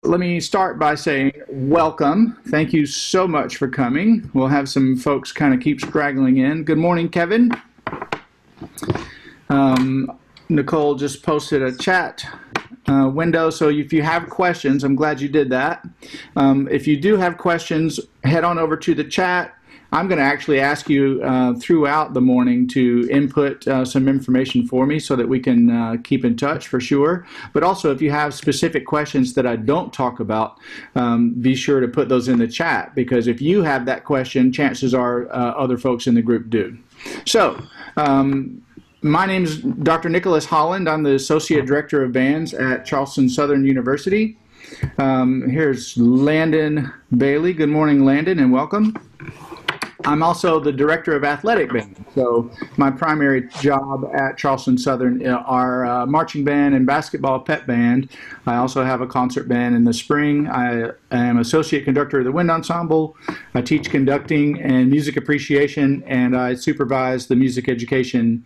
let me start by saying welcome. Thank you so much for coming. We'll have some folks kind of keep straggling in. Good morning, Kevin. Nicole just posted a chat window, so if you have questions, I'm glad you did that. If you do have questions, head on over to the chat. I'm going to actually ask you throughout the morning to input some information for me so that we can keep in touch for sure. But also, if you have specific questions that I don't talk about, be sure to put those in the chat, because if you have that question, chances are other folks in the group do. So, my name is Dr. Nicholas Holland. I'm the Associate Director of Bands at Charleston Southern University. Here's Landon Bailey. Good morning, Landon, and welcome. I'm also the Director of Athletic Band. So my primary job at Charleston Southern are marching band and basketball pep band. I also have a concert band in the spring. I am Associate Conductor of the Wind Ensemble. I teach conducting and music appreciation, and I supervise the music education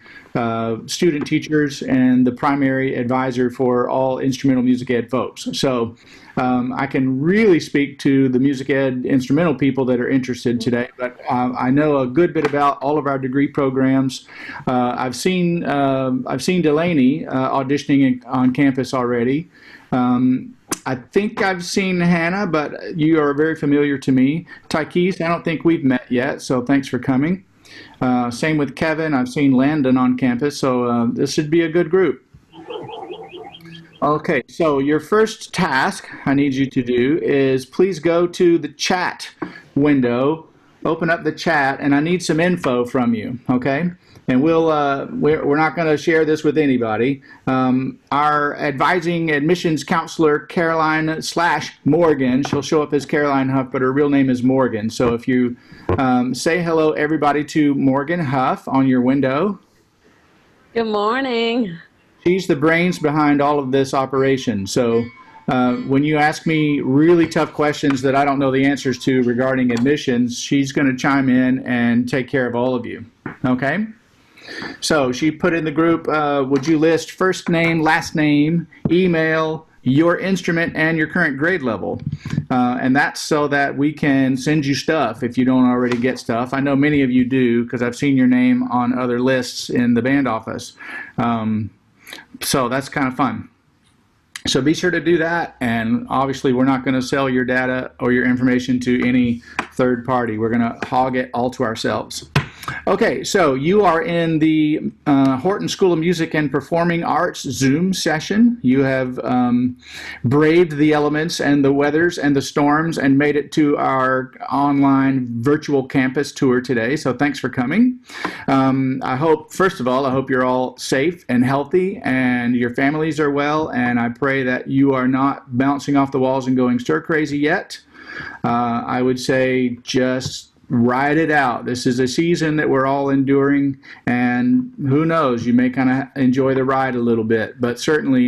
student teachers and the primary advisor for all instrumental music ed folks. So I can really speak to the music ed instrumental people that are interested today, but I know a good bit about all of our degree programs. I've seen Delaney auditioning on campus already. I think I've seen Hannah, but you are very familiar to me. Tykees, I don't think we've met yet, so thanks for coming. Same with Kevin. I've seen Landon on campus, so this should be a good group. Okay, so your first task I need you to do is please go to the chat window, open up the chat, and I need some info from you, okay? And we're not going to share this with anybody. Our advising admissions counselor, Caroline/Morgan, she'll show up as Caroline Huff, but her real name is Morgan. So if you say hello, everybody, to Morgan Huff on your window. Good morning. She's the brains behind all of this operation. So when you ask me really tough questions that I don't know the answers to regarding admissions, she's going to chime in and take care of all of you. Okay? So she put in the group, would you list first name, last name, email, your instrument, and your current grade level? And that's so that we can send you stuff if you don't already get stuff. I know many of you do, because I've seen your name on other lists in the band office. So that's kind of fun. So be sure to do that, and obviously we're not going to sell your data or your information to any third party. We're going to hog it all to ourselves. Okay, so you are in the Horton School of Music and Performing Arts Zoom session. You have braved the elements and the weathers and the storms and made it to our online virtual campus tour today, so thanks for coming. I hope, first of all, I hope you're all safe and healthy and your families are well, and I pray that you are not bouncing off the walls and going stir crazy yet. I would say just ride it out. This is a season that we're all enduring, and who knows, you may kind of enjoy the ride a little bit, but certainly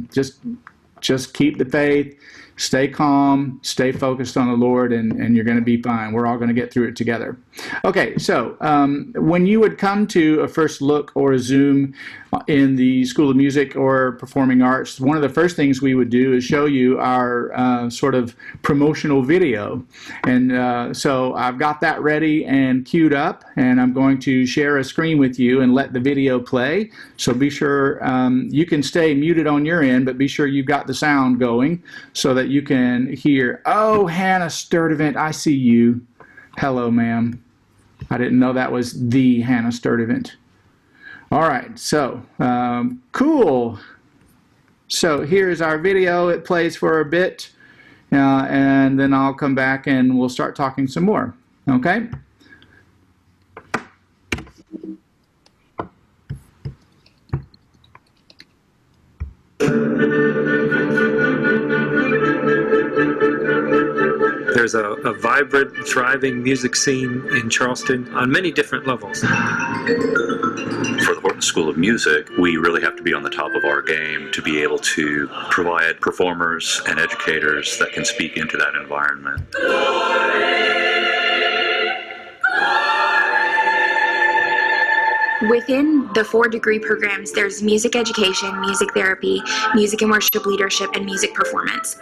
just keep the faith, stay calm, stay focused on the Lord, and you're going to be fine. We're all going to get through it together. Okay, so when you would come to a first look or a Zoom in the School of Music or Performing Arts, one of the first things we would do is show you our sort of promotional video. And so I've got that ready and queued up, and I'm going to share a screen with you and let the video play. So be sure you can stay muted on your end, but be sure you've got the sound going so that you can hear. Oh, Hannah Sturdivant, I see you. Hello, ma'am. I didn't know that was the Hannah Sturdivant. All right, so cool. So here's our video. It plays for a bit, and then I'll come back and we'll start talking some more. Okay? There's a vibrant, thriving music scene in Charleston on many different levels. For the Horton School of Music, we really have to be on the top of our game to be able to provide performers and educators that can speak into that environment. Within the 4 degree programs, there's music education, music therapy, music and worship leadership, and music performance.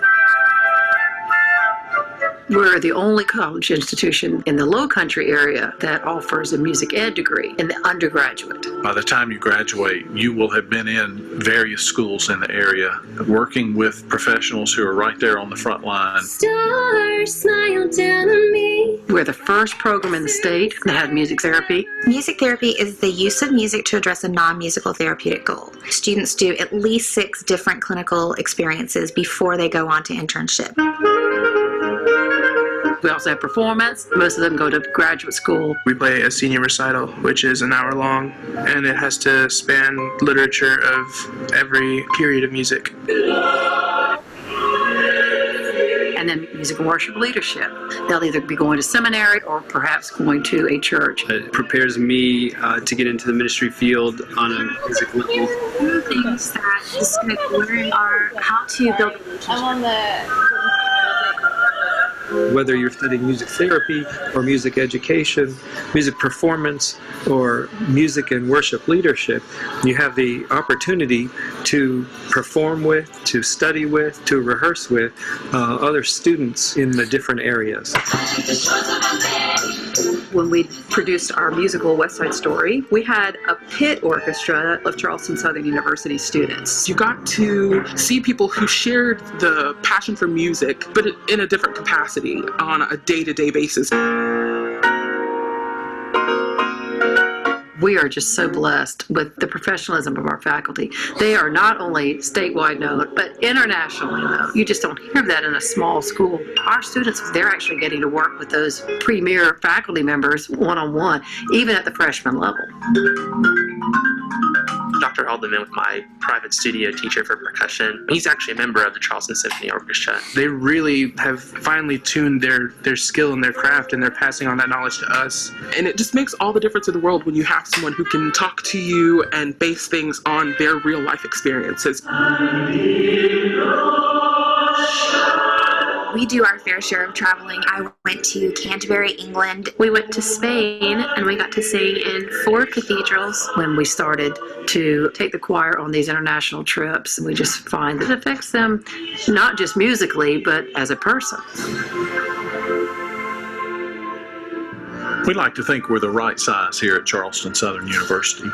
We're the only college institution in the Low Country area that offers a music ed degree in the undergraduate. By the time you graduate, you will have been in various schools in the area, working with professionals who are right there on the front line. Stars smile down on me. We're the first program in the state that had music therapy. Music therapy is the use of music to address a non-musical therapeutic goal. Students do at least 6 different clinical experiences before they go on to internship. We also have performance. Most of them go to graduate school. We play a senior recital, which is an hour long, and it has to span literature of every period of music. And then music and worship leadership. They'll either be going to seminary or perhaps going to a church. It prepares me to get into the ministry field on a music level. Things that the students learn are how to build relationships. Whether you're studying music therapy or music education, music performance, or music and worship leadership, you have the opportunity to perform with, to study with, to rehearse with other students in the different areas. When we produced our musical West Side Story, we had a pit orchestra of Charleston Southern University students. You got to see people who shared the passion for music, but in a different capacity on a day-to-day basis. We are just so blessed with the professionalism of our faculty. They are not only statewide known, but internationally known. You just don't hear that in a small school. Our students, they're actually getting to work with those premier faculty members one-on-one, even at the freshman level. Dr. Haldeman was my private studio teacher for percussion. He's actually a member of the Charleston Symphony Orchestra. They really have finally tuned their skill and their craft, and they're passing on that knowledge to us. And it just makes all the difference in the world when you have someone who can talk to you and base things on their real life experiences. We do our fair share of traveling. I went to Canterbury, England. We went to Spain, and we got to sing in 4 cathedrals. When we started to take the choir on these international trips, we just find that it affects them not just musically, but as a person. We like to think we're the right size here at Charleston Southern University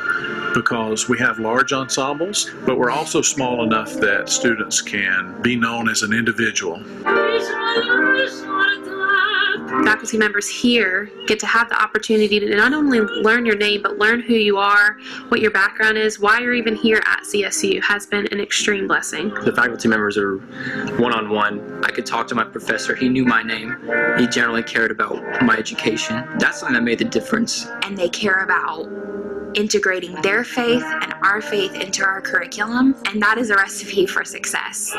because we have large ensembles, but we're also small enough that students can be known as an individual. Faculty members here get to have the opportunity to not only learn your name, but learn who you are, what your background is, why you're even here at CSU has been an extreme blessing. The faculty members are one-on-one. I could talk to my professor. He knew my name. He generally cared about my education. That's something that made the difference. And they care about integrating their faith and our faith into our curriculum, and that is a recipe for success.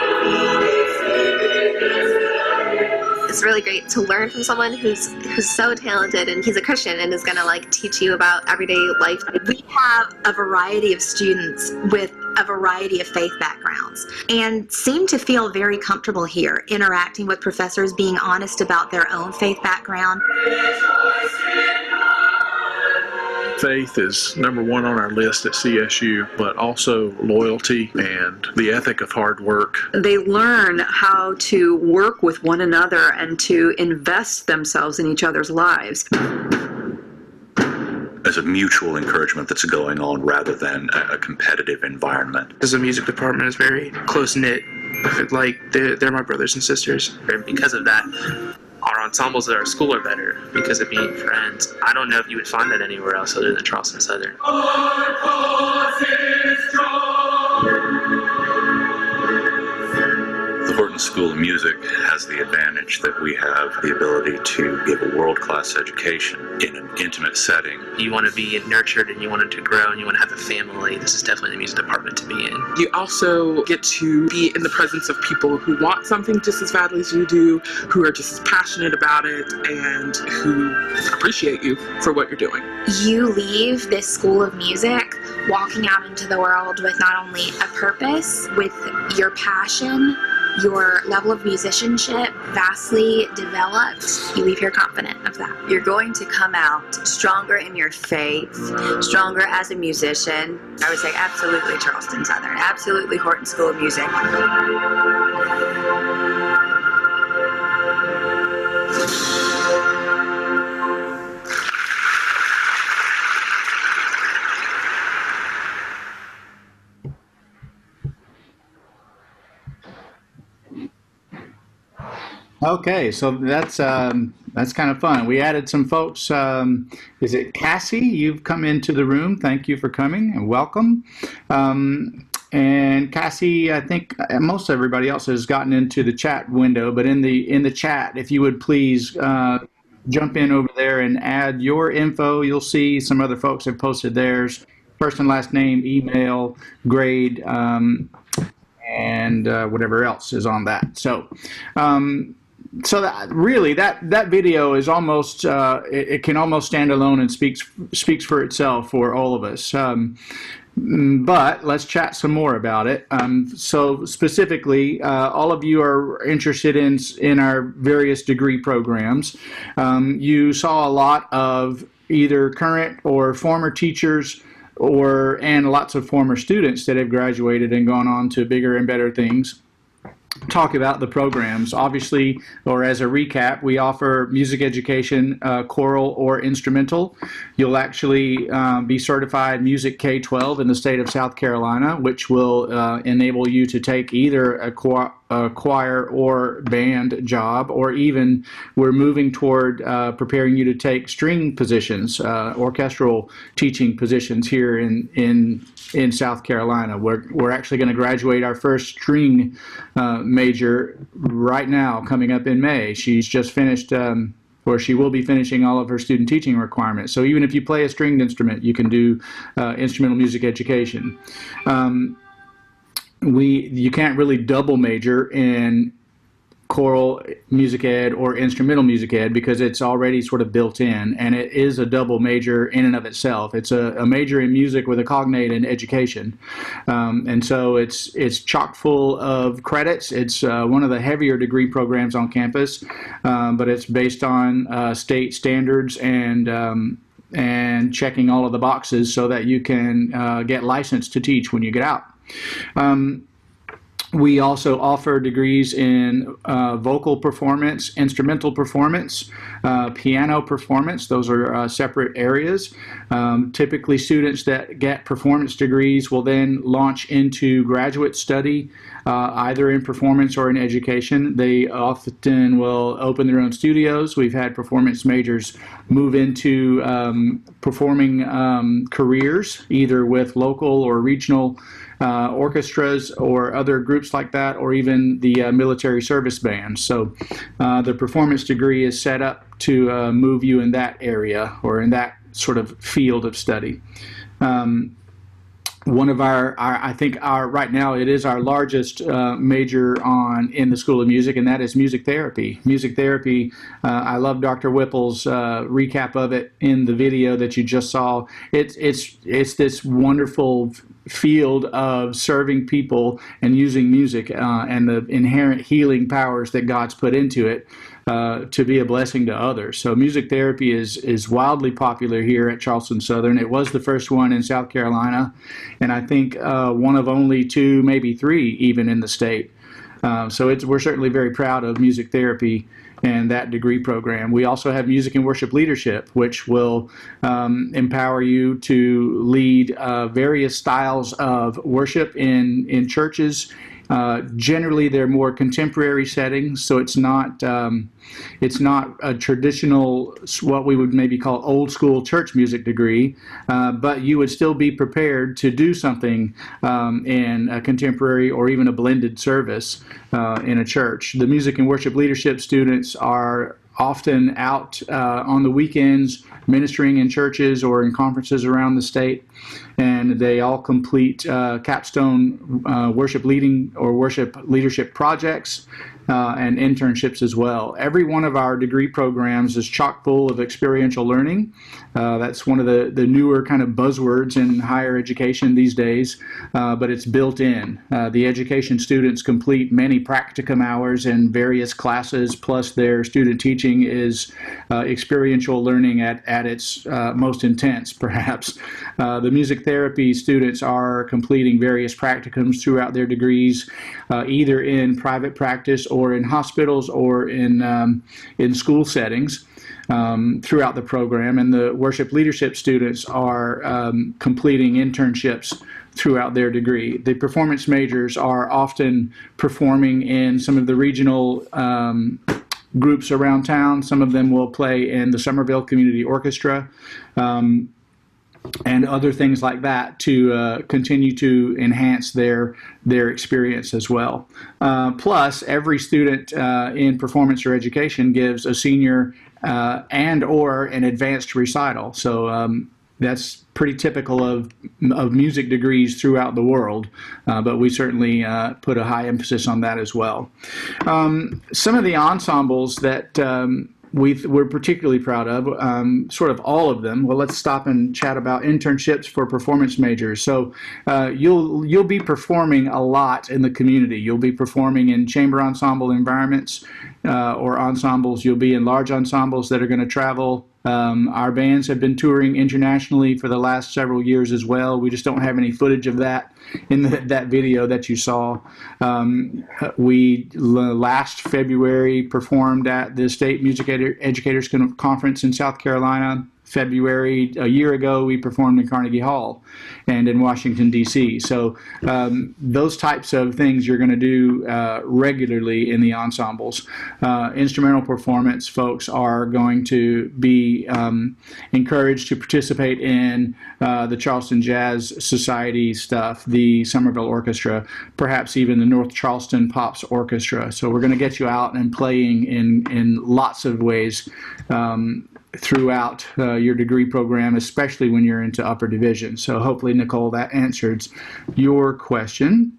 It's really great to learn from someone who's so talented, and he's a Christian and is going to like teach you about everyday life. We have a variety of students with a variety of faith backgrounds and seem to feel very comfortable here interacting with professors, being honest about their own faith background. Faith is number 1 on our list at CSU, but also loyalty and the ethic of hard work. They learn how to work with one another and to invest themselves in each other's lives. As a mutual encouragement that's going on rather than a competitive environment. Because the music department is very close-knit, like they're my brothers and sisters. And because of that, our ensembles at our school are better because of being friends. I don't know if you would find that anywhere else other than Charleston Southern. The Horton School of Music has the advantage that we have the ability to give a world-class education in an intimate setting. You want to be nurtured and you want to grow and you want to have a family. This is definitely the music department to be in. You also get to be in the presence of people who want something just as badly as you do, who are just as passionate about it, and who appreciate you for what you're doing. You leave this school of music walking out into the world with not only a purpose, with your passion, your level of musicianship vastly developed. You leave here confident of that. You're going to come out stronger in your faith, stronger as a musician. I would say absolutely Charleston Southern, absolutely Horton School of Music. Okay, so that's kind of fun. We added some folks. Is it Cassie? You've come into the room. Thank you for coming and welcome. And Cassie, I think most everybody else has gotten into the chat window, but in the chat, if you would please jump in over there and add your info. You'll see some other folks have posted theirs, first and last name, email, grade, and whatever else is on that. So. So that really that video is almost it can almost stand alone and speaks for itself for all of us. But let's chat some more about it. So specifically, all of you are interested in our various degree programs. You saw a lot of either current or former teachers and lots of former students that have graduated and gone on to bigger and better things. Talk about the programs. Obviously, or as a recap, we offer music education, choral or instrumental. You'll actually be certified music K-12 in the state of South Carolina, which will enable you to take either a choir or band job, or even we're moving toward preparing you to take string positions, orchestral teaching positions here in South Carolina. We're actually going to graduate our first string major right now, coming up in May. She's just finished, or she will be finishing all of her student teaching requirements. So even if you play a stringed instrument, you can do instrumental music education. You can't really double major in choral music ed or instrumental music ed because it's already sort of built in, and it is a double major in and of itself. It's a major in music with a cognate in education, and so it's chock full of credits. It's one of the heavier degree programs on campus, but it's based on state standards and checking all of the boxes so that you can get licensed to teach when you get out. We also offer degrees in vocal performance, instrumental performance, piano performance. Those are separate areas. Typically, students that get performance degrees will then launch into graduate study, either in performance or in education. They often will open their own studios. We've had performance majors move into performing careers, either with local or regional orchestras or other groups like that, or even the military service bands. So the performance degree is set up to move you in that area or in that sort of field of study. One of I think right now it is our largest major in the School of Music, and that is music therapy. Music therapy, I love Dr. Whipple's recap of it in the video that you just saw. It's this wonderful field of serving people and using music and the inherent healing powers that God's put into it to be a blessing to others. So music therapy is wildly popular here at Charleston Southern. It was the first one in South Carolina, and I think one of only 2, maybe 3 even in the state. So we're certainly very proud of music therapy and that degree program. We also have music and worship leadership, which will empower you to lead various styles of worship in churches. Generally, they're more contemporary settings, so it's not a traditional, what we would maybe call old school church music degree, but you would still be prepared to do something in a contemporary or even a blended service in a church. The music and worship leadership students are often out on the weekends ministering in churches or in conferences around the state, and they all complete capstone worship leading or worship leadership projects and internships as well. Every one of our degree programs is chock full of experiential learning. That's one of the newer kind of buzzwords in higher education these days, but it's built in. The education students complete many practicum hours in various classes, plus their student teaching is experiential learning at its most intense, perhaps. The music therapy students are completing various practicums throughout their degrees, either in private practice or in hospitals or in school settings throughout the program. And the worship leadership students are completing internships throughout their degree. The performance majors are often performing in some of the regional groups around town. Some of them will play in the Somerville Community Orchestra. And other things like that to continue to enhance their experience as well. Plus, every student in performance or education gives a senior and or an advanced recital. So that's pretty typical of music degrees throughout the world, but we certainly put a high emphasis on that as well. Some of the ensembles that we're particularly proud of, sort of all of them. Well, let's stop and chat about internships for performance majors. So you'll be performing a lot in the community. You'll be performing in chamber ensemble environments or ensembles. You'll be in large ensembles that are going to travel. Our bands have been touring internationally for the last several years as well. We just don't have any footage of that in that video that you saw. We last February performed at the State Music Educators Conference in South Carolina. February, a year ago, we performed in Carnegie Hall and in Washington, D.C. So those types of things you're going to do regularly in the ensembles. Instrumental performance folks are going to be encouraged to participate in the Charleston Jazz Society stuff, the Somerville Orchestra, perhaps even the North Charleston Pops Orchestra. So we're going to get you out and playing in lots of ways throughout your degree program, especially when you're into upper division. So hopefully, Nicole, that answers your question.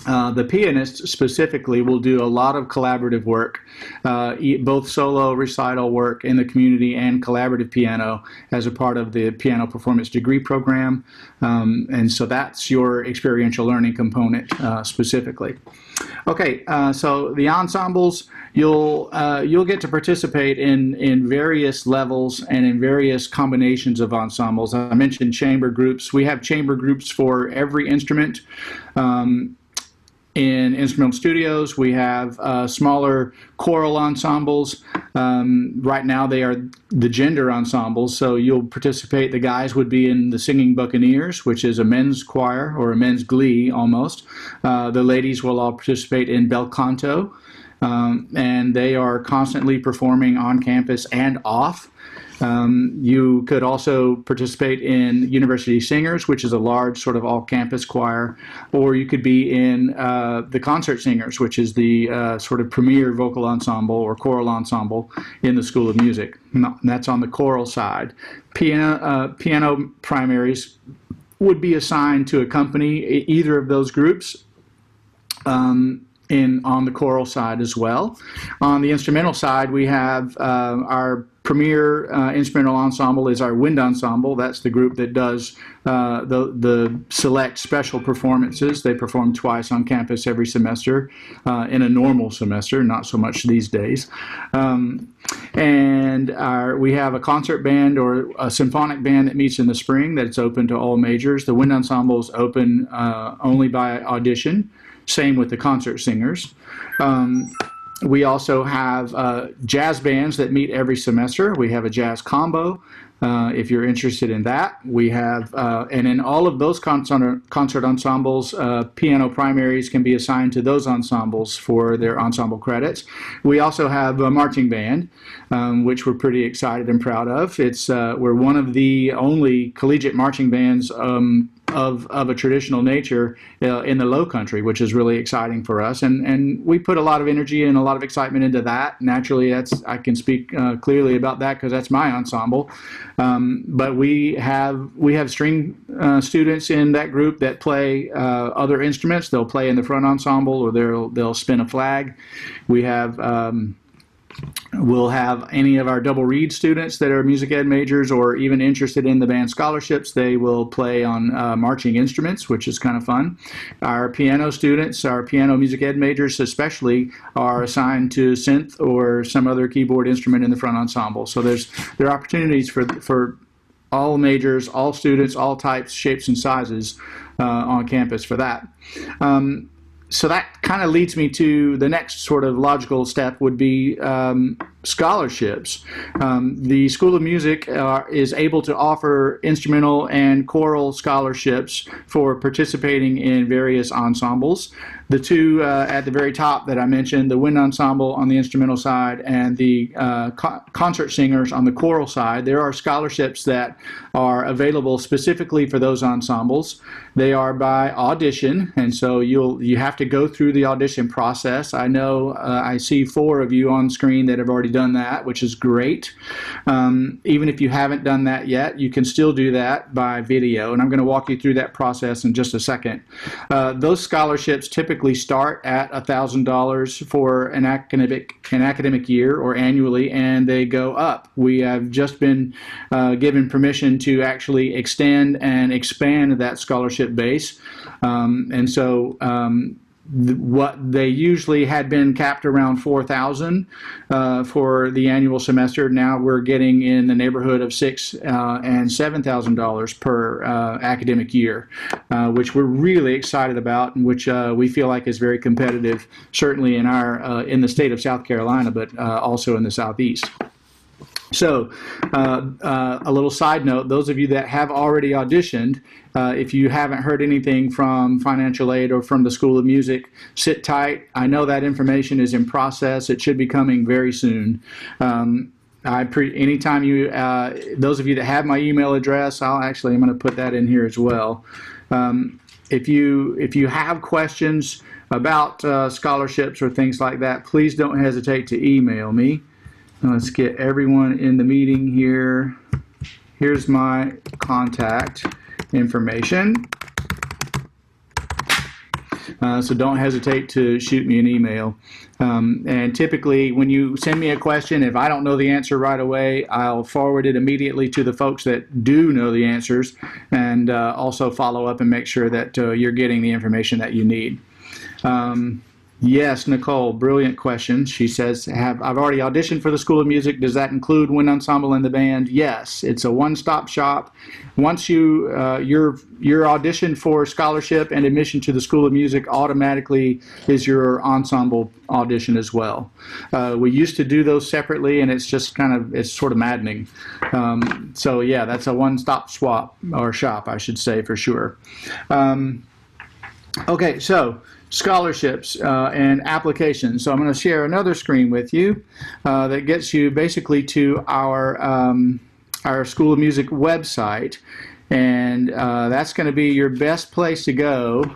The pianist specifically will do a lot of collaborative work, both solo recital work in the community and collaborative piano as a part of the piano performance degree program. And so that's your experiential learning component specifically. Okay, so the ensembles, you'll get to participate in various levels and in various combinations of ensembles. I mentioned chamber groups. We have chamber groups for every instrument. In instrumental studios, we have smaller choral ensembles. Right now they are the gender ensembles, so you'll participate. The guys would be in the Singing Buccaneers, which is a men's choir or a men's glee almost. The ladies will all participate in bel canto, and they are constantly performing on campus and off. You could also participate in University Singers, which is a large sort of all-campus choir, or you could be in the Concert Singers, which is the sort of premier vocal ensemble or choral ensemble in the School of Music. And that's on the choral side. Piano primaries would be assigned to accompany either of those groups. On the choral side as well. On the instrumental side, we have our premier instrumental ensemble is our wind ensemble. That's the group that does the select special performances. They perform twice on campus every semester in a normal semester, not so much these days. And we have a concert band or a symphonic band that meets in the spring that's open to all majors. The wind ensemble is open only by audition. Same with the concert singers. We also have jazz bands that meet every semester. We have a jazz combo, if you're interested in that. We have, and in all of those concert ensembles, piano primaries can be assigned to those ensembles for their ensemble credits. We also have a marching band, which we're pretty excited and proud of. We're one of the only collegiate marching bands of a traditional nature in the Low Country, which is really exciting for us, and we put a lot of energy and a lot of excitement into that. Naturally, I can speak clearly about that because that's my ensemble. But we have string students in that group that play other instruments. They'll play in the front ensemble, or they'll spin a flag. We'll have any of our double reed students that are music ed majors or even interested in the band scholarships. They will play on marching instruments, which is kind of fun. Our piano students, our piano music ed majors especially, are assigned to synth or some other keyboard instrument in the front ensemble. So there are opportunities for all majors, all students, all types, shapes, and sizes on campus for that. So that kind of leads me to the next sort of logical step would be scholarships. The School of Music is able to offer instrumental and choral scholarships for participating in various ensembles. The two at the very top that I mentioned, the wind ensemble on the instrumental side and the concert singers on the choral side, there are scholarships that are available specifically for those ensembles. They are by audition, and so you have to go through the audition process. I know I see 4 of you on screen that have already done that, which is great. Even if you haven't done that yet, you can still do that by video, and I'm going to walk you through that process in just a second. Those scholarships typically start at $1,000 for an academic year or annually, and they go up. We have just been given permission to actually extend and expand that scholarship base, and so what they usually had been capped around $4,000 for the annual semester. Now we're getting in the neighborhood of $6,000 and $7,000 per academic year, which we're really excited about, and which we feel like is very competitive, certainly in in the state of South Carolina, but also in the Southeast. So, a little side note, those of you that have already auditioned, if you haven't heard anything from financial aid or from the School of Music, sit tight. I know that information is in process. It should be coming very soon. Anytime those of you that have my email address, I'm going to put that in here as well. If you have questions about scholarships or things like that, please don't hesitate to email me. Let's get everyone in the meeting here. Here's my contact information. So don't hesitate to shoot me an email. And typically when you send me a question, if I don't know the answer right away, I'll forward it immediately to the folks that do know the answers, and also follow up and make sure that you're getting the information that you need. Yes, Nicole, brilliant question. She says, I've already auditioned for the School of Music. Does that include wind ensemble and the band? Yes, it's a one-stop shop. Once your audition for scholarship and admission to the School of Music automatically is your ensemble audition as well. We used to do those separately, and it's just it's sort of maddening. So yeah, that's a one-stop shop, I should say, for sure. Okay, so scholarships and applications. So I'm going to share another screen with you that gets you basically to our School of Music website, and that's going to be your best place to go.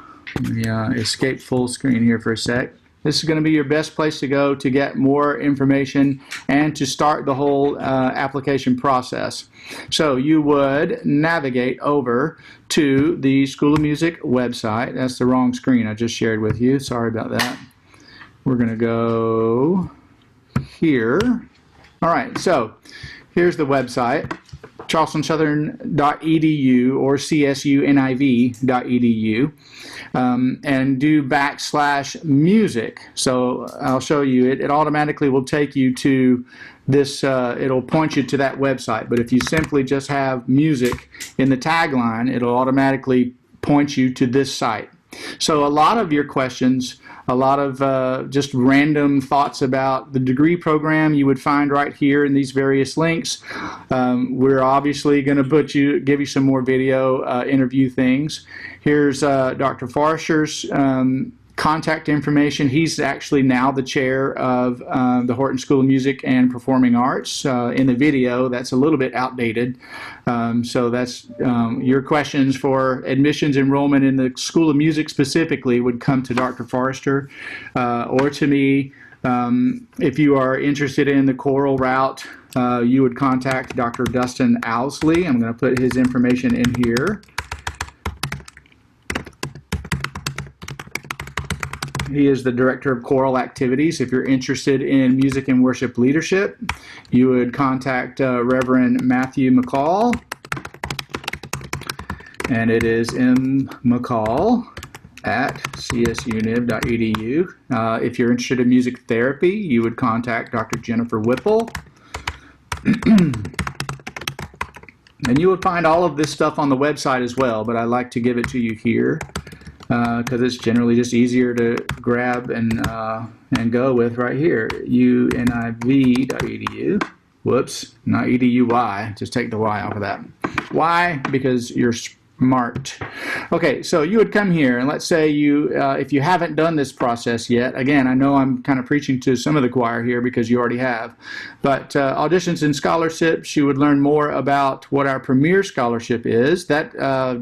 Yeah, escape full screen here for a sec. This is going to be your best place to go to get more information and to start the whole application process. So you would navigate over to the School of Music website. That's the wrong screen I just shared with you. Sorry about that. We're going to go here. All right, so here's the website, charlestonsouthern.edu or csuniv.edu. And do /music. So I'll show you it. It automatically will take you to this, it'll point you to that website. But if you simply just have music in the tagline, it'll automatically point you to this site. So a lot of your questions, a lot of just random thoughts about the degree program you would find right here in these various links. We're obviously going to give you some more video interview things. Here's Dr. Forrester's contact information. He's actually now the chair of the Horton School of Music and Performing Arts. In the video, that's a little bit outdated. So that's your questions for admissions enrollment in the School of Music specifically would come to Dr. Forrester or to me. If you are interested in the choral route, you would contact Dr. Dustin Owsley. I'm going to put his information in here. He is the Director of Choral Activities. If you're interested in music and worship leadership, you would contact Reverend Matthew McCall. And it is mmccall at csuniv.edu. If you're interested in music therapy, you would contact Dr. Jennifer Whipple. And you would find all of this stuff on the website as well, but I like to give it to you here. Because it's generally just easier to grab and and go with right here, univ.edu. Whoops, not EDUY, just take the Y off of that. Why? Because you're smart. Okay, so you would come here, and let's say you, if you haven't done this process yet, again, I know I'm kind of preaching to some of the choir here because you already have, but auditions and scholarships, you would learn more about what our Premier Scholarship is. That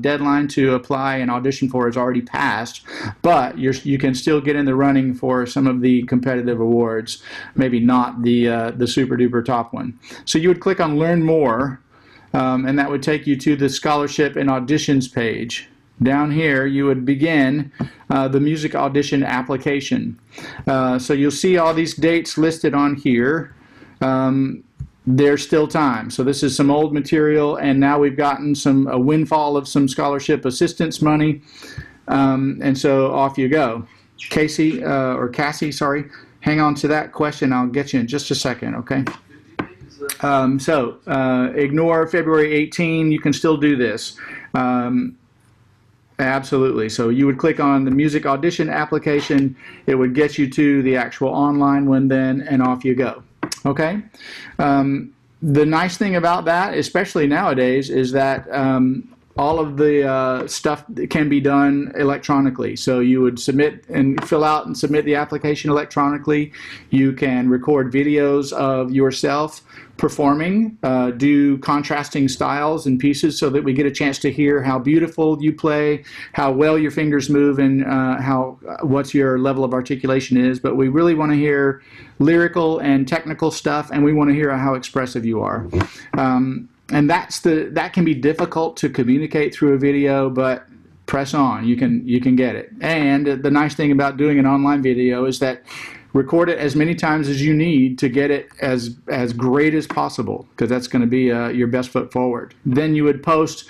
deadline to apply and audition for is already passed, but you can still get in the running for some of the competitive awards, maybe not the super duper top one. So you would click on Learn More, and that would take you to the scholarship and auditions page. Down here you would begin the music audition application. So you'll see all these dates listed on here. There's still time. So this is some old material, and now we've gotten a windfall of some scholarship assistance money, and so off you go. Cassie, sorry, hang on to that question. I'll get you in just a second, okay? Ignore February 18. You can still do this. Absolutely. So you would click on the music audition application. It would get you to the actual online one then, and off you go. Okay? The nice thing about that, especially nowadays, is that all of the stuff can be done electronically. So you would submit and fill out and submit the application electronically. You can record videos of yourself performing, do contrasting styles and pieces so that we get a chance to hear how beautiful you play, how well your fingers move, and what your level of articulation is. But we really want to hear lyrical and technical stuff, and we want to hear how expressive you are. And that can be difficult to communicate through a video, but press on. You can get it. And the nice thing about doing an online video is that record it as many times as you need to get it as great as possible, because that's going to be your best foot forward. Then you would post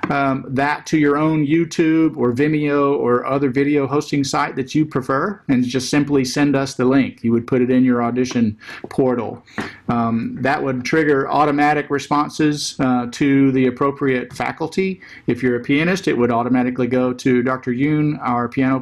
that to your own YouTube or Vimeo or other video hosting site that you prefer, and just simply send us the link. You would put it in your audition portal. That would trigger automatic responses to the appropriate faculty. If you're a pianist, it would automatically go to Dr. Yoon, our piano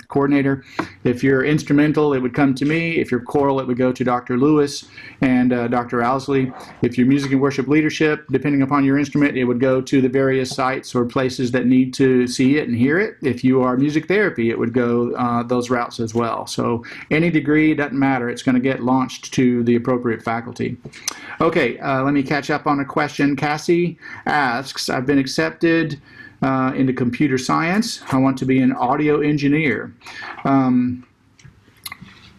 coordinator. If you're instrumental, it would come to me. If you're choral, it would go to Dr. Lewis and Dr. Owsley. If you're music and worship leadership, depending upon your instrument, it would go to the various sites or places that need to see it and hear it. If you are music therapy, it would go those routes as well. So any degree, doesn't matter. It's going to get launched to the appropriate faculty. Okay, let me catch up on a question. Cassie asks, I've been accepted into computer science. I want to be an audio engineer.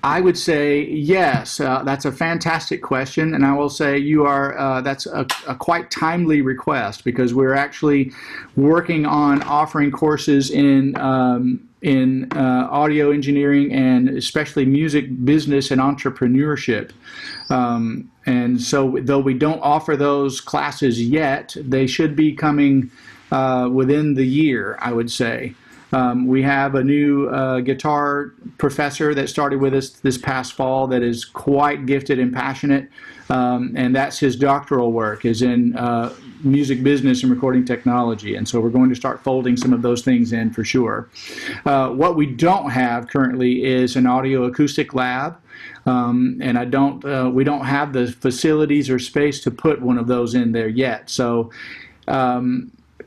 I would say yes. That's a fantastic question, and I will say you are. That's a quite timely request, because we're actually working on offering courses in audio engineering, and especially music business and entrepreneurship. And so, though we don't offer those classes yet, they should be coming within the year, I would say. We have a new guitar professor that started with us this past fall that is quite gifted and passionate, and that's his doctoral work, is in music business and recording technology, and so we're going to start folding some of those things in for sure. What we don't have currently is an audio acoustic lab, and we don't have the facilities or space to put one of those in there yet. So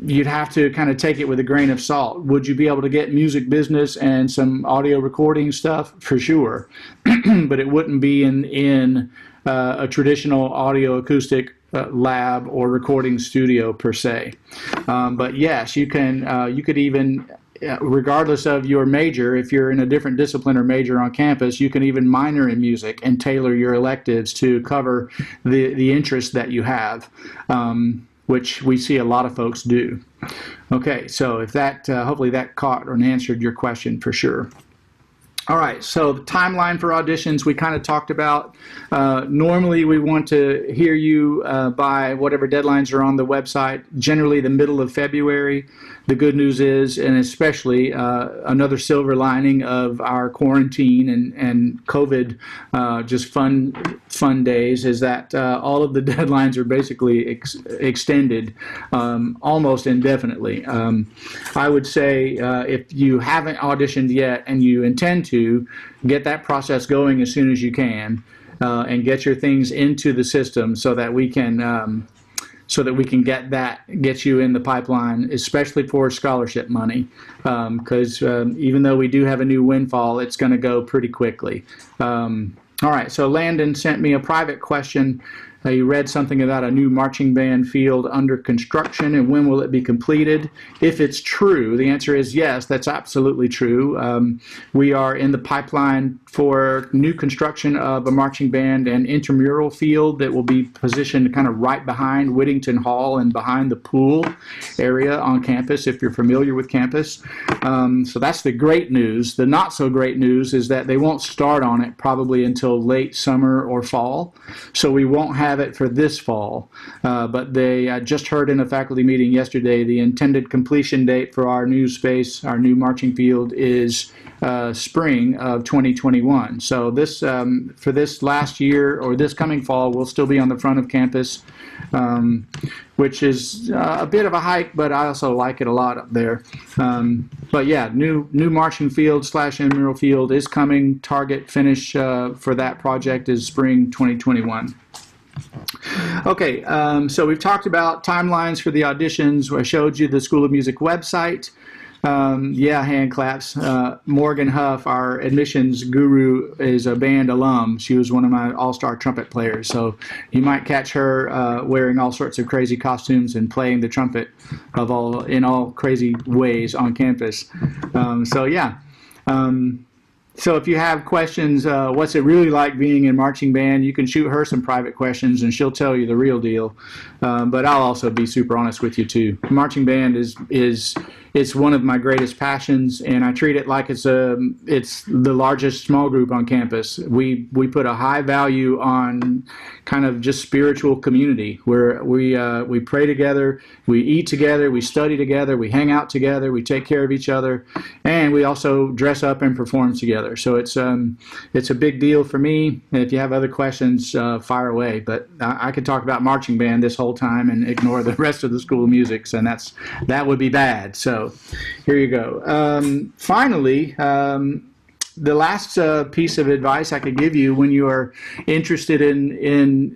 you'd have to kind of take it with a grain of salt. Would you be able to get music business and some audio recording stuff? For sure. But it wouldn't be in a traditional audio acoustic lab or recording studio per se. But yes, you could even, regardless of your major, if you're in a different discipline or major on campus, you can even minor in music and tailor your electives to cover the interest that you have. Which we see a lot of folks do. Okay, so if that, hopefully that caught or answered your question for sure. All right, so the timeline for auditions we kind of talked about. Normally we want to hear you by whatever deadlines are on the website, generally the middle of February. the good news is, and especially another silver lining of our quarantine and COVID just fun days, is that all of the deadlines are basically extended almost indefinitely. I would say if you haven't auditioned yet and you intend to, get that process going as soon as you can, and get your things into the system so that we can get you in the pipeline, especially for scholarship money, because even though we do have a new windfall, it's going to go pretty quickly. All right, so Landon sent me a private question. He read something about a new marching band field under construction and when will it be completed. If it's true, the answer is yes, that's absolutely true. We are in the pipeline for new construction of a marching band and intramural field that will be positioned kind of right behind Whittington Hall and behind the pool area on campus, if you're familiar with campus. So that's the great news. The not so great news is that they won't start on it probably until late summer or fall. So we won't have it for this fall, but I just heard in a faculty meeting yesterday the intended completion date for our new space, our new marching field, is spring of 2021. So this for this last year or this coming fall, we'll still be on the front of campus, which is a bit of a hike, but I also like it a lot up there. But yeah, new marching field / intramural field is coming. Target finish for that project is spring 2021. Okay, so we've talked about timelines for the auditions. I showed you the School of Music website. Yeah, hand claps. Morgan Huff, our admissions guru, is a band alum. She was one of my all-star trumpet players, so you might catch her wearing all sorts of crazy costumes and playing the trumpet in all crazy ways on campus. So yeah. So if you have questions, what's it really like being in marching band, you can shoot her some private questions and she'll tell you the real deal. But I'll also be super honest with you too. Marching band it's one of my greatest passions, and I treat it like it's the largest small group on campus. We put a high value on kind of just spiritual community, where we pray together, we eat together, we study together, we hang out together, we take care of each other, and we also dress up and perform together. So it's a big deal for me. And if you have other questions, fire away. But I could talk about marching band this whole time and ignore the rest of the School of Music, and that would be bad. So here you go. Finally, the last piece of advice I could give you when you are interested in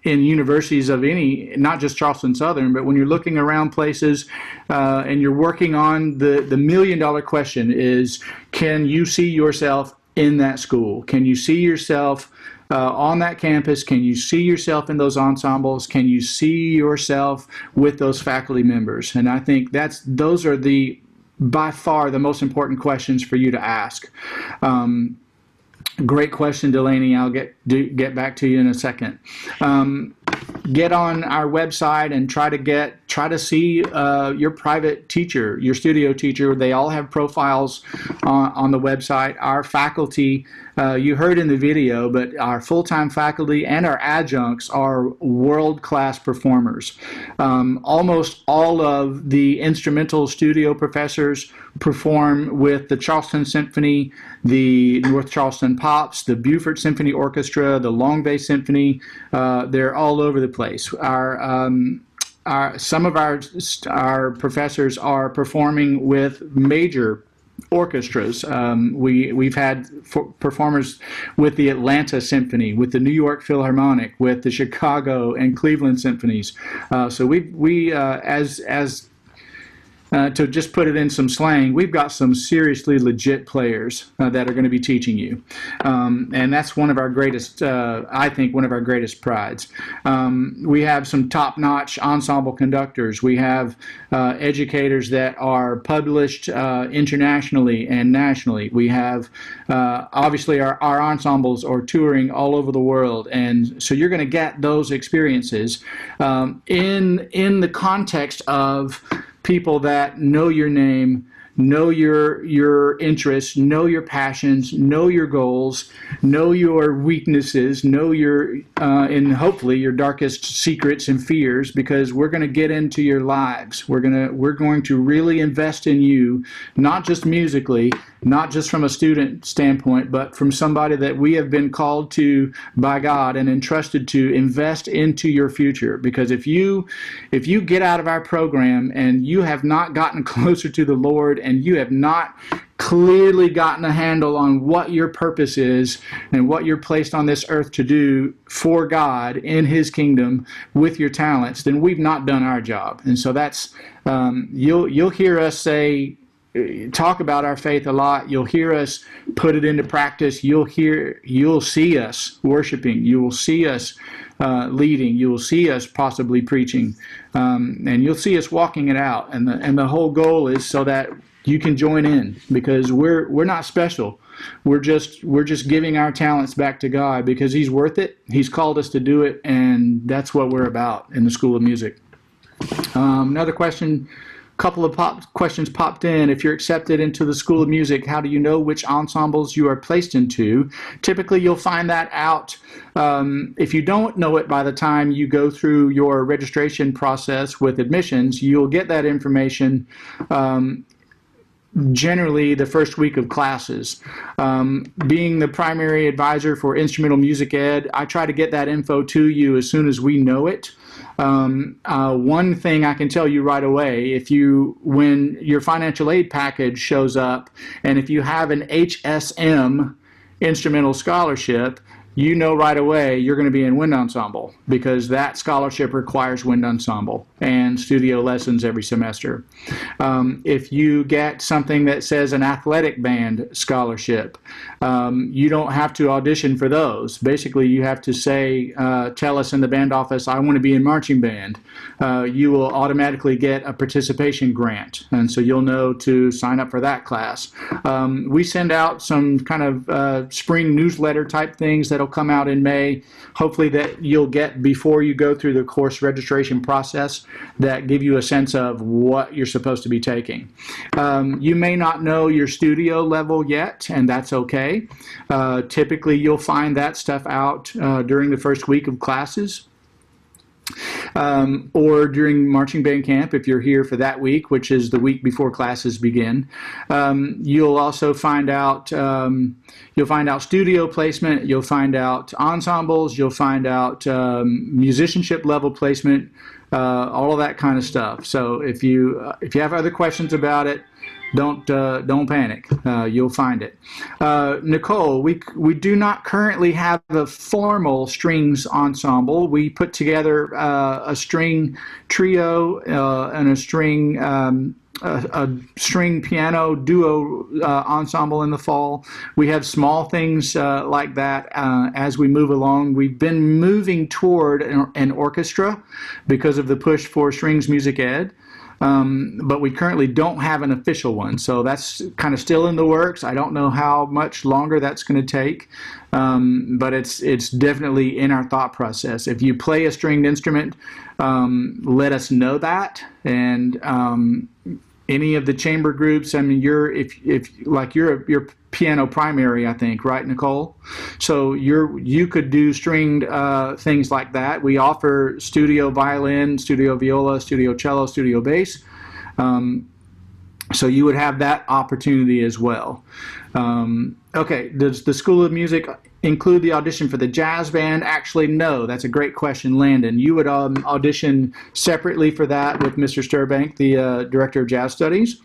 universities of any, not just Charleston Southern, but when you're looking around places and you're working on the million-dollar question is, can you see yourself in that school? Can you see yourself on that campus? Can you see yourself in those ensembles? Can you see yourself with those faculty members? And I think those are by far the most important questions for you to ask. Great question, Delaney. I'll get back to you in a second. Get on our website and try to see your private teacher, your studio teacher. They all have profiles on the website. Our faculty, you heard in the video, but our full-time faculty and our adjuncts are world-class performers. Almost all of the instrumental studio professors perform with the Charleston Symphony, the North Charleston Pops, the Beaufort Symphony Orchestra, the Long Bay Symphony. They're all over the place. Some of our professors are performing with major orchestras. We've had performers with the Atlanta Symphony, with the New York Philharmonic, with the Chicago and Cleveland Symphonies. So we to just put it in some slang, we've got some seriously legit players that are going to be teaching you. And that's one of our greatest, I think, one of our greatest prides. We have some top-notch ensemble conductors. We have educators that are published internationally and nationally. We have, obviously, our ensembles are touring all over the world. And so you're going to get those experiences in the context of people that know your name, know your interests, know your passions, know your goals, know your weaknesses, know your and hopefully your darkest secrets and fears, because we're going to get into your lives. We're going to really invest in you, not just musically, not just from a student standpoint, but from somebody that we have been called to by God and entrusted to invest into your future. Because if you get out of our program and you have not gotten closer to the Lord, and you have not clearly gotten a handle on what your purpose is and what you're placed on this earth to do for God in His kingdom with your talents, then we've not done our job. And so that's you'll hear us talk about our faith a lot. You'll hear us put it into practice. You'll see us worshiping. You will see us leading. You will see us possibly preaching, and you'll see us walking it out. And the whole goal is so that you can join in, because we're not special. We're just giving our talents back to God because He's worth it. He's called us to do it, and that's what we're about in the School of Music. Another question. Couple of questions popped in. If you're accepted into the School of Music, how do you know which ensembles you are placed into? Typically, you'll find that out if you don't know it by the time you go through your registration process with admissions. You'll get that information generally the first week of classes. Being the primary advisor for instrumental music ed, I try to get that info to you as soon as we know it. One thing I can tell you right away, when your financial aid package shows up, and if you have an HSM instrumental scholarship, you know right away you're going to be in wind ensemble, because that scholarship requires wind ensemble and studio lessons every semester. If you get something that says an athletic band scholarship, you don't have to audition for those. Basically, you have to say, tell us in the band office, I want to be in marching band. You will automatically get a participation grant, and so you'll know to sign up for that class. We send out some kind of spring newsletter type things that'll come out in May, hopefully that you'll get before you go through the course registration process, that give you a sense of what you're supposed to be taking. You may not know your studio level yet, and that's okay. Typically, you'll find that stuff out during the first week of classes. Or during marching band camp, if you're here for that week, which is the week before classes begin. You'll also find out studio placement. You'll find out ensembles. You'll find out musicianship level placement. All of that kind of stuff. So if you have other questions about it, don't panic. You'll find it. Nicole, we do not currently have a formal strings ensemble. We put together a string trio and a string piano duo ensemble in the fall. We have small things like that as we move along. We've been moving toward an orchestra because of the push for strings music ed. But we currently don't have an official one, so that's kind of still in the works. I don't know how much longer that's going to take, but it's definitely in our thought process. If you play a stringed instrument, let us know that, and any of the chamber groups. I mean, you're piano primary, I think, right, Nicole? So you could do stringed things like that. We offer studio violin, studio viola, studio cello, studio bass. So you would have that opportunity as well. Okay, does the School of Music include the audition for the jazz band? Actually, no. That's a great question, Landon. You would audition separately for that with Mr. Sturbank, the Director of Jazz Studies.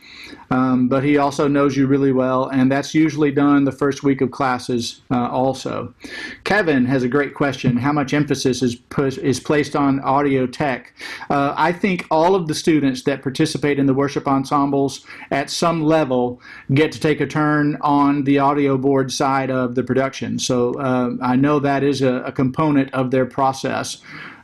But he also knows you really well, and that's usually done the first week of classes also. Kevin has a great question. How much emphasis is placed on audio tech? I think all of the students that participate in the worship ensembles at some level get to take a turn on the audio board side of the production. So I know that is a component of their process.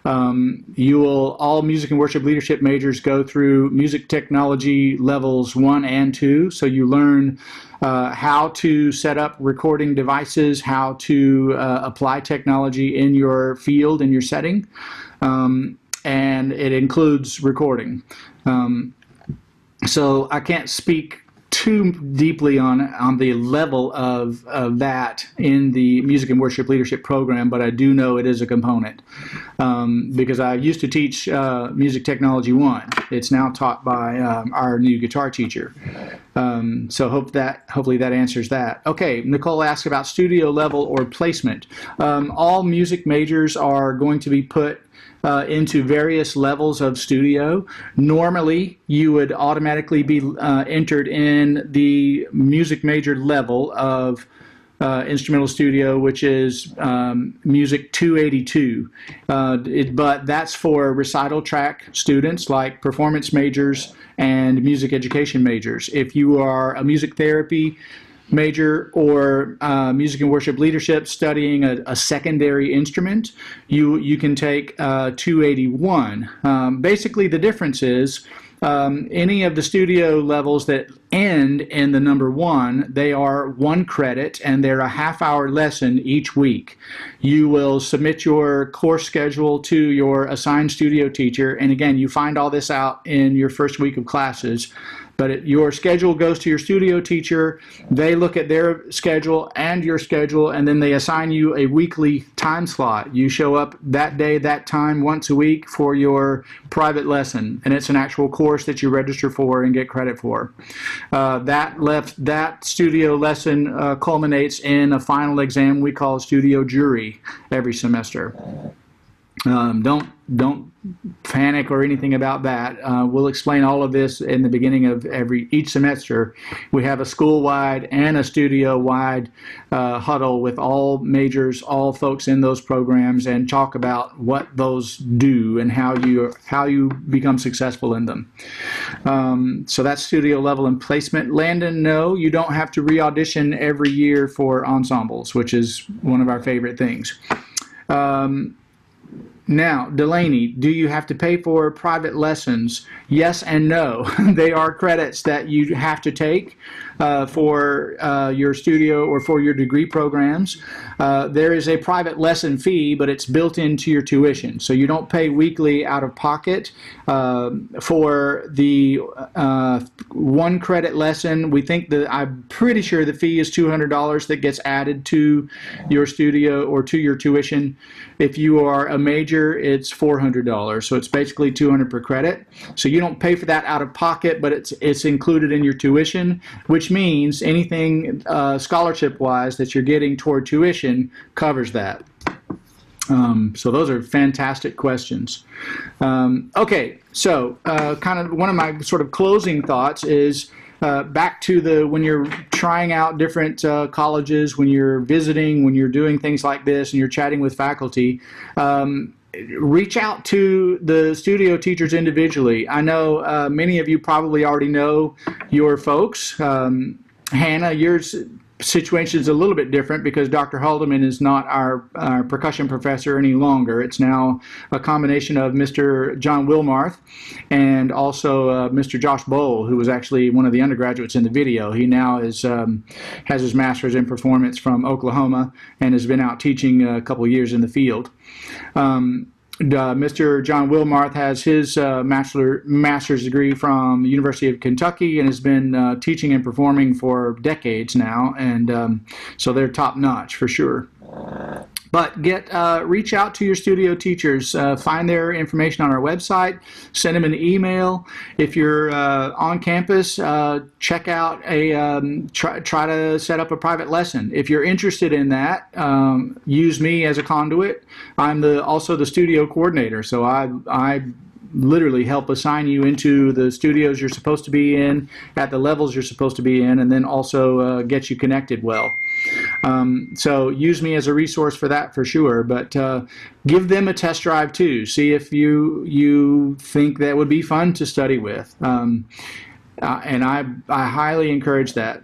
All music and worship leadership majors go through music technology levels 1 and 2. So you learn how to set up recording devices, how to apply technology in your field, in your setting, and it includes recording. So I can't speak too deeply on the level of that in the Music and Worship Leadership program, but I do know it is a component because I used to teach Music Technology 1. It's now taught by our new guitar teacher. So hopefully that answers that. Okay, Nicole asked about studio level or placement. All music majors are going to be put into various levels of studio. Normally, you would automatically be entered in the music major level of instrumental studio, which is Music 282. But that's for recital track students like performance majors and music education majors. If you are a music therapy major or music and worship leadership studying a secondary instrument, you can take 281. Basically, the difference is any of the studio levels that end in the number 1, they are 1 credit and they're a half-hour lesson each week. You will submit your course schedule to your assigned studio teacher, and again, you find all this out in your first week of classes. But your schedule goes to your studio teacher. They look at their schedule and your schedule, and then they assign you a weekly time slot. You show up that day, that time, once a week for your private lesson, and it's an actual course that you register for and get credit for. That studio lesson culminates in a final exam we call studio jury every semester. Don't panic or anything about that. We'll explain all of this in the beginning of each semester. We have a school-wide and a studio-wide huddle with all majors, all folks in those programs, and talk about what those do and how you become successful in them. So that's studio level and placement. Landon, no, you don't have to re-audition every year for ensembles, which is one of our favorite things. Now, Delaney, do you have to pay for private lessons? Yes and no. They are credits that you have to take for your studio or for your degree programs. There is a private lesson fee, but it's built into your tuition. So you don't pay weekly out of pocket for the 1 credit lesson. I'm pretty sure the fee is $200 that gets added to your studio or to your tuition. If you are a major, it's $400. So it's basically $200 per credit. So you don't pay for that out of pocket, but it's included in your tuition, which means anything scholarship-wise that you're getting toward tuition covers that. So those are fantastic questions. Okay, so kind of one of my sort of closing thoughts is back to when you're trying out different colleges, when you're visiting, when you're doing things like this and you're chatting with faculty, reach out to the studio teachers individually. I know many of you probably already know your folks. Hannah, yours situation is a little bit different because Dr. Haldeman is not our percussion professor any longer. It's now a combination of Mr. John Wilmarth and also Mr. Josh Bowl, who was actually one of the undergraduates in the video. He now has his master's in performance from Oklahoma and has been out teaching a couple of years in the field. Mr. John Wilmarth has his master's degree from the University of Kentucky and has been teaching and performing for decades now, and so they're top notch for sure. But reach out to your studio teachers. Find their information on our website. Send them an email. If you're on campus, check out try to set up a private lesson. If you're interested in that, use me as a conduit. I'm also the studio coordinator, so I literally help assign you into the studios you're supposed to be in, at the levels you're supposed to be in, and then also get you connected well. So use me as a resource for that for sure, but give them a test drive too. See if you think that would be fun to study with. And I highly encourage that.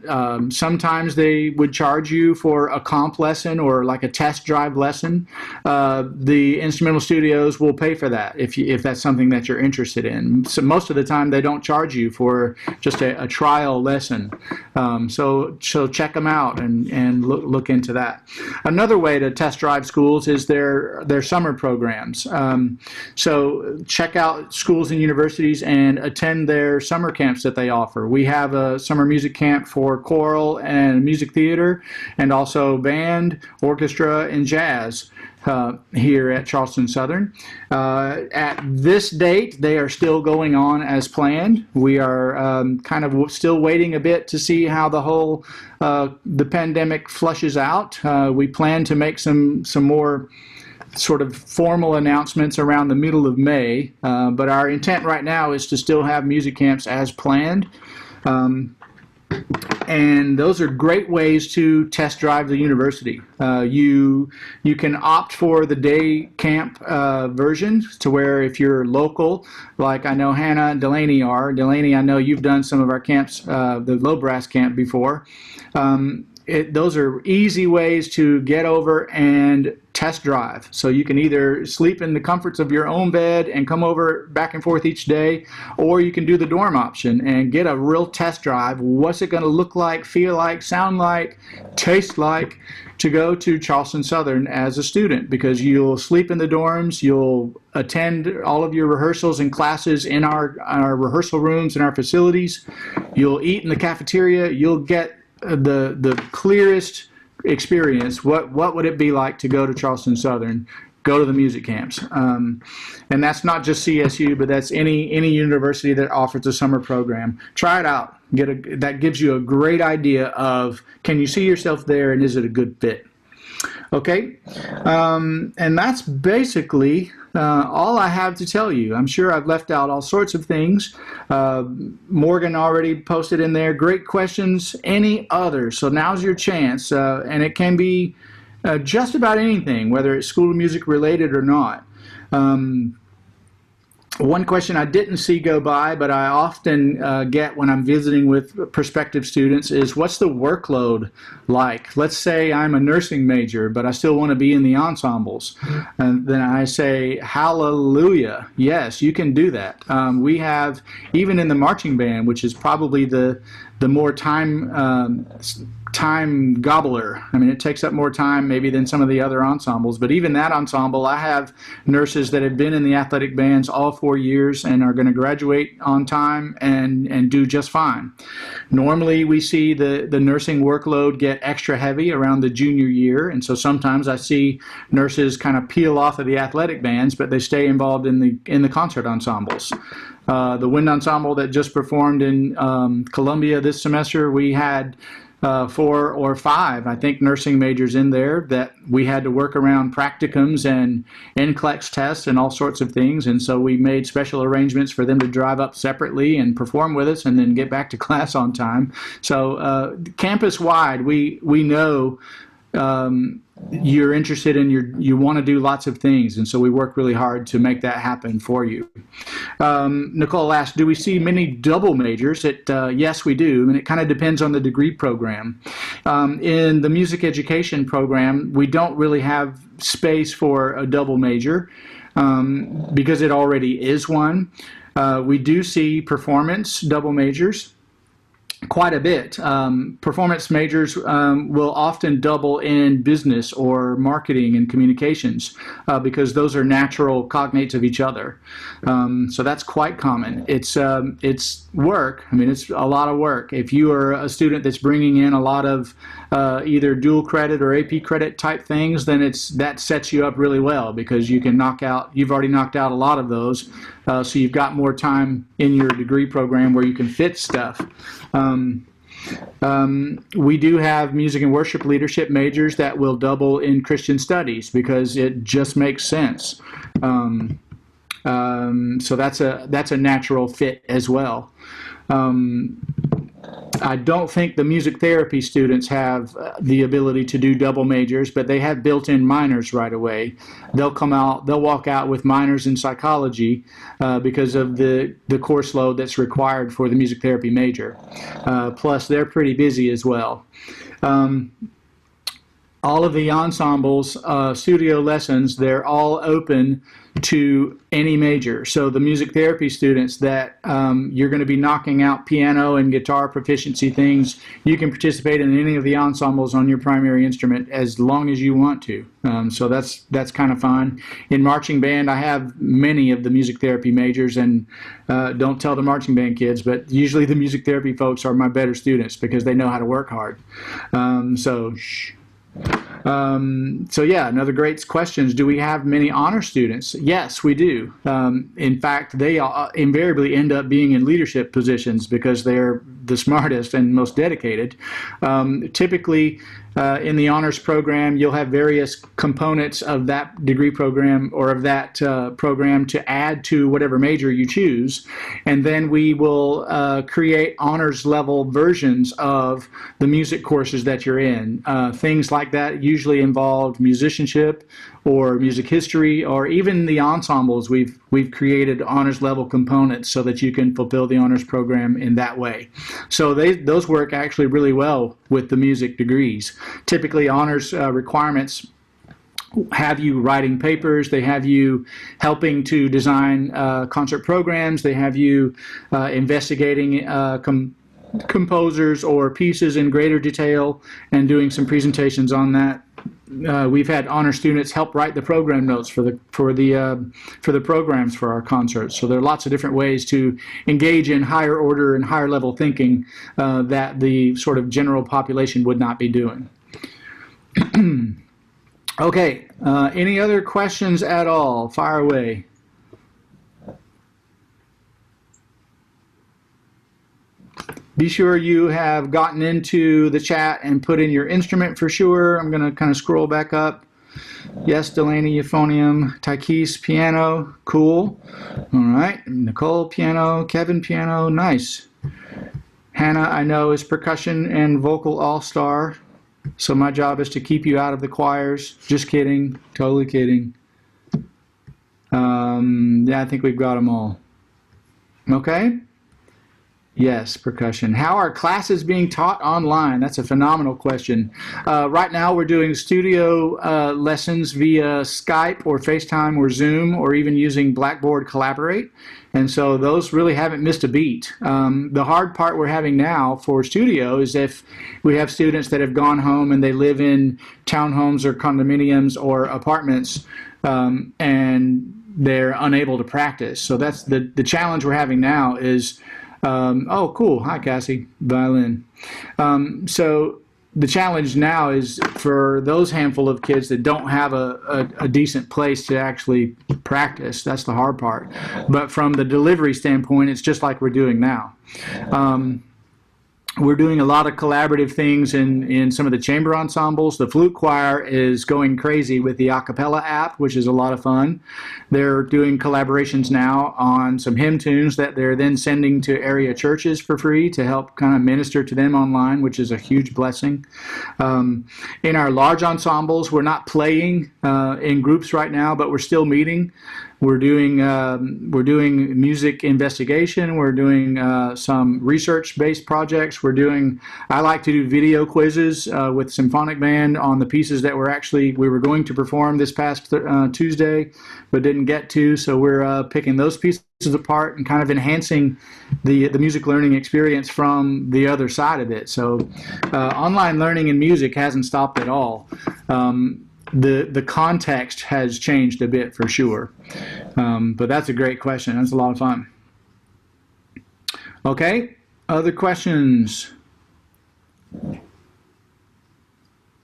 Sometimes they would charge you for a comp lesson or like a test drive lesson. The instrumental studios will pay for that if that's something that you're interested in. So most of the time they don't charge you for just a trial lesson. So check them out and look into that. Another way to test drive schools is their summer programs. So check out schools and universities and attend their summer camps that they they offer. We have a summer music camp for choral and music theater, and also band, orchestra, and jazz here at Charleston Southern. At this date, they are still going on as planned. We are kind of still waiting a bit to see how the whole the pandemic flushes out. We plan to make some more sort of formal announcements around the middle of May, but our intent right now is to still have music camps as planned. And those are great ways to test drive the university. You can opt for the day camp version, to where if you're local, like I know Hannah and Delaney are. Delaney, I know you've done some of our camps, the low brass camp before. Those are easy ways to get over and test drive. So you can either sleep in the comforts of your own bed and come over back and forth each day, or you can do the dorm option and get a real test drive. What's it going to look like, feel like, sound like, taste like to go to Charleston Southern as a student? Because you'll sleep in the dorms, you'll attend all of your rehearsals and classes in our rehearsal rooms and our facilities, you'll eat in the cafeteria, you'll get the clearest experience. What would it be like to go to Charleston Southern, go to the music camps? And that's not just CSU, but that's any university that offers a summer program. Try it out. That gives you a great idea of, can you see yourself there, and is it a good fit? Okay, and that's basically all I have to tell you. I'm sure I've left out all sorts of things. Morgan already posted in there, great questions, any others? So now's your chance, and it can be just about anything, whether it's School of Music related or not. One question I didn't see go by, but I often get when I'm visiting with prospective students is, what's the workload like? Let's say I'm a nursing major, but I still want to be in the ensembles. And then I say, hallelujah, yes, you can do that. We have, even in the marching band, which is probably the more time gobbler. I mean, it takes up more time maybe than some of the other ensembles, but even that ensemble, I have nurses that have been in the athletic bands all 4 years and are going to graduate on time and do just fine. Normally we see the nursing workload get extra heavy around the junior year, and so sometimes I see nurses kind of peel off of the athletic bands, but they stay involved in the concert ensembles. The wind ensemble that just performed in Columbia this semester, we had 4 or 5, I think, nursing majors in there that we had to work around practicums and NCLEX tests and all sorts of things, and so we made special arrangements for them to drive up separately and perform with us and then get back to class on time. So campus-wide, we know you're interested and you want to do lots of things, and so we work really hard to make that happen for you. Nicole asked, do we see many double majors? Yes, we do, and it kind of depends on the degree program. In the music education program, we don't really have space for a double major because it already is one. We do see performance double majors quite a bit. Performance majors will often double in business or marketing and communications because those are natural cognates of each other. So that's quite common. It's work. I mean, it's a lot of work. If you are a student that's bringing in a lot of either dual credit or AP credit type things, then that sets you up really well because you can you've already knocked out a lot of those. So you've got more time in your degree program where you can fit stuff. We do have music and worship leadership majors that will double in Christian studies because it just makes sense. So that's a natural fit as well. I don't think the music therapy students have the ability to do double majors, but they have built-in minors right away. They'll walk out with minors in psychology because of the course load that's required for the music therapy major. Plus, they're pretty busy as well. all of the ensembles, studio lessons, they're all open to any major. So the music therapy students that you're going to be knocking out piano and guitar proficiency things, you can participate in any of the ensembles on your primary instrument as long as you want to. So that's kind of fun. In marching band, I have many of the music therapy majors, and don't tell the marching band kids, but usually the music therapy folks are my better students because they know how to work hard. So yeah, another great question is, do we have many honor students? Yes, we do. In fact, they invariably end up being in leadership positions because they're the smartest and most dedicated. Typically, in the honors program, you'll have various components of that degree program or of that program to add to whatever major you choose. And then we will create honors level versions of the music courses that you're in. Things like that usually involve musicianship or music history, or even the ensembles. We've created honors level components so that you can fulfill the honors program in that way. So those work actually really well with the music degrees. Typically, honors requirements have you writing papers, they have you helping to design concert programs, they have you investigating composers or pieces in greater detail and doing some presentations on that. We've had honor students help write the program notes for the programs for our concerts. So there are lots of different ways to engage in higher order and higher level thinking that the sort of general population would not be doing. Okay, any other questions at all? Fire away. Be sure you have gotten into the chat and put in your instrument for sure. I'm going to kind of scroll back up. Yes, Delaney, euphonium. Taikis, piano. Cool. All right. Nicole, piano. Kevin, piano. Nice. Hannah, I know, is percussion and vocal all-star. So my job is to keep you out of the choirs. Just kidding. Totally kidding. Yeah, I think we've got them all. Okay. Yes, percussion. How are classes being taught online? That's a phenomenal question. Right now we're doing studio lessons via Skype or FaceTime or Zoom or even using Blackboard Collaborate. And so those really haven't missed a beat. The hard part we're having now for studio is if we have students that have gone home and they live in townhomes or condominiums or apartments and they're unable to practice. So that's the challenge we're having now is oh, cool. Hi, Cassie. Violin. So the challenge now is for those handful of kids that don't have a decent place to actually practice. That's the hard part. But from the delivery standpoint, it's just like we're doing now. We're doing a lot of collaborative things in some of the chamber ensembles. The flute choir is going crazy with the a cappella app, which is a lot of fun. They're doing collaborations now on some hymn tunes that they're then sending to area churches for free to help kind of minister to them online, which is a huge blessing. In our large ensembles, we're not playing in groups right now, but we're still meeting. We're doing music investigation. We're doing some research-based projects. I like to do video quizzes with Symphonic Band on the pieces that we were going to perform this past Tuesday, but didn't get to. So we're picking those pieces apart and kind of enhancing the music learning experience from the other side of it. So online learning in music hasn't stopped at all. The context has changed a bit for sure. But that's a great question. That's a lot of fun. Okay, other questions?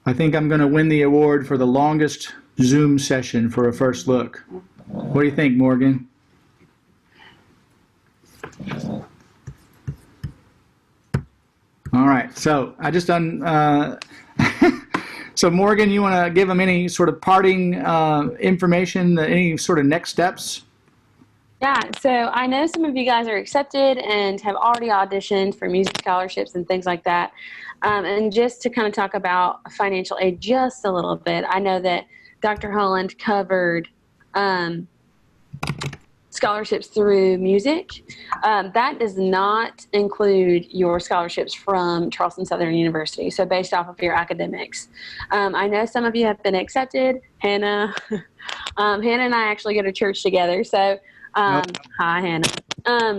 I think I'm going to win the award for the longest Zoom session for a first look. What do you think, Morgan? All right, so I just done... So Morgan, you want to give them any sort of parting information, any sort of next steps? Yeah, so I know some of you guys are accepted and have already auditioned for music scholarships and things like that. And just to kind of talk about financial aid just a little bit, I know that Dr. Holland covered scholarships through music. That does not include your scholarships from Charleston Southern University, so based off of your academics. I know some of you have been accepted. Hannah, Hannah and I actually go to church together, so hi Hannah.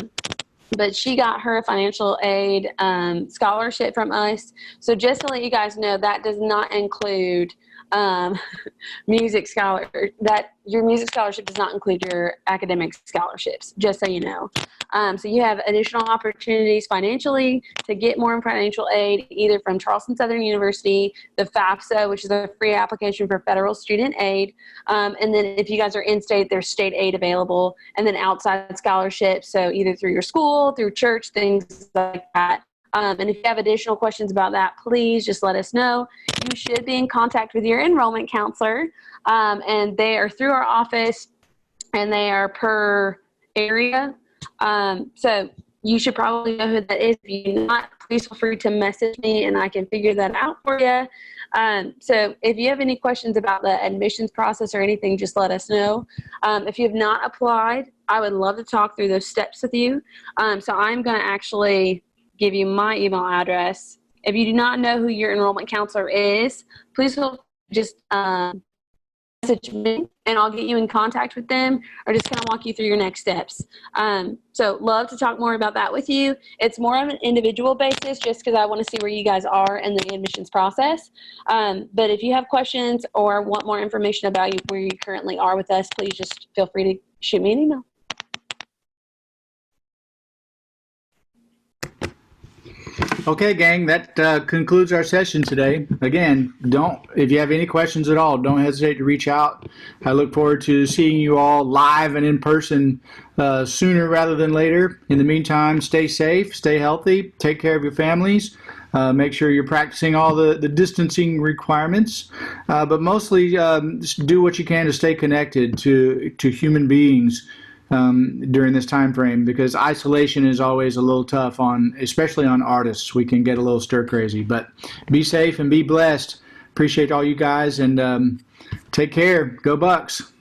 But she got her financial aid scholarship from us. So just to let you guys know, that does not include music your music scholarship does not include your academic scholarships, just so you know. So you have additional opportunities financially to get more financial aid, either from Charleston Southern University, the FAFSA, which is a free application for federal student aid. And then if you guys are in-state, there's state aid available, and then outside scholarships, so either through your school, through church, things like that. And if you have additional questions about that, please just let us know. You should be in contact with your enrollment counselor, and they are through our office, and they are per area. So you should probably know who that is. If you're not, please feel free to message me, and I can figure that out for you. So if you have any questions about the admissions process or anything, just let us know. If you have not applied, I would love to talk through those steps with you. So I'm going to actually give you my email address. If you do not know who your enrollment counselor is, please just message me, and I'll get you in contact with them, or just kind of walk you through your next steps. So love to talk more about that with you. It's more of an individual basis, just because I want to see where you guys are in the admissions process. But if you have questions or want more information about where you currently are with us, please just feel free to shoot me an email. Okay, gang, that concludes our session today. Again, if you have any questions at all, don't hesitate to reach out. I look forward to seeing you all live and in person sooner rather than later. In the meantime, stay safe, stay healthy, take care of your families. Make sure you're practicing all the distancing requirements, but mostly just do what you can to stay connected to human beings during this time frame, because isolation is always a little tough especially on artists. We can get a little stir crazy, but be safe and be blessed. Appreciate all you guys, and take care. Go Bucks.